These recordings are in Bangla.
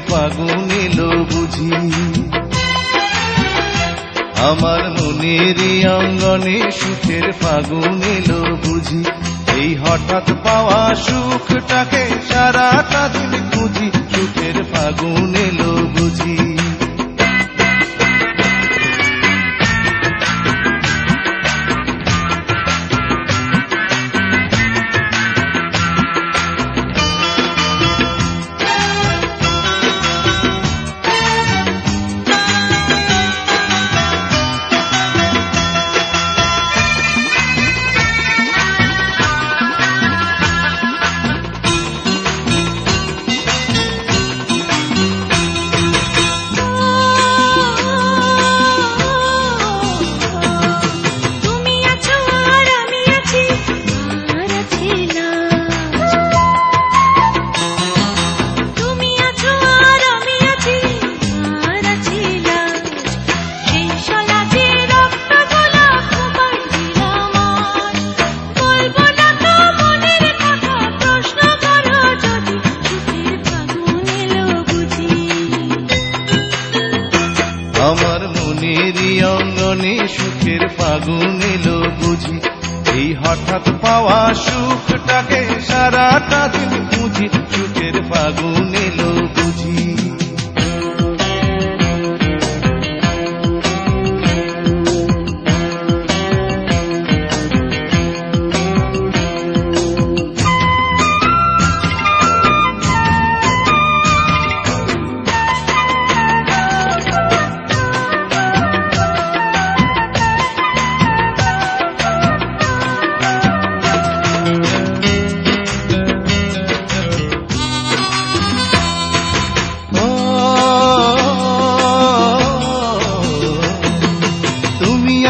ফাগুন এলো বুঝি। আমার মনেরই অঙ্গনে সুখের ফাগুন এলো বুঝি। এই হঠাৎ পাওয়া সুখটাকে সারাটা দিন খুঁজি, সুখের ফাগুন এলো বুঝি। আমার মনেরই অঙ্গনে সুখের ফাগুন এলো বুঝি। এই হঠাৎ পাওয়া সুখটাকে সারাটা দিন খুঁজি, সুখের ফাগুন এলো বুঝি।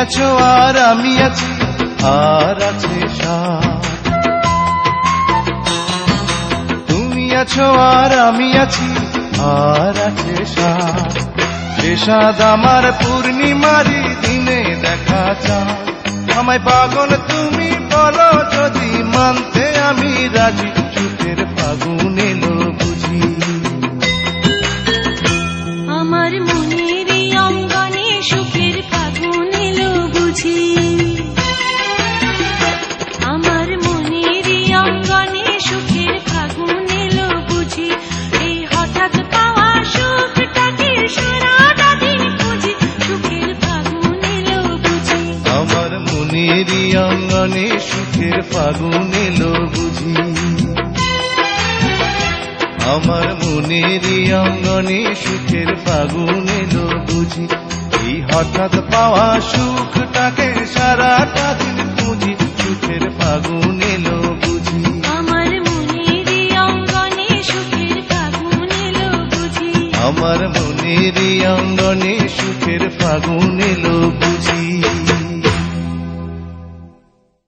আছো আর আমি আছি, আর আছে সাথ। তুমি আছো আর আমি আছি, আর আছে সাথ। সাদ আমার পূর্ণিমারি দিনে দেখা চায়। আমায় পাগল তুমি বলো যদি, মানতে আমি রাজি, সুখের ফাগুন এলো বুঝি। আমার মনেরই অঙ্গনে সুখের ফাগুন এলো বুঝি। আমার মনেরই অঙ্গনে সুখের ফাগুন এলো বুঝি। এই হঠাৎ পাওয়া সুখটাকে সারাটা দিন খুঁজি, সুখের ফাগুন এলো বুঝি। আমার মনেরই অঙ্গনে সুখের ফাগুন এলো বুঝি। আমার মনেরই অঙ্গনে সুখের ফাগুন এলো বুঝি। এই হঠাৎ পাওয়া সুখটাকে সারাটা দিন খুঁজি, সুখের ফাগুন এলো বুঝি। আমার মনেরই অঙ্গনে সুখের ফাগুন এলো বুঝি। আমার মনেরই অঙ্গনে সুখের ফাগুন এলো।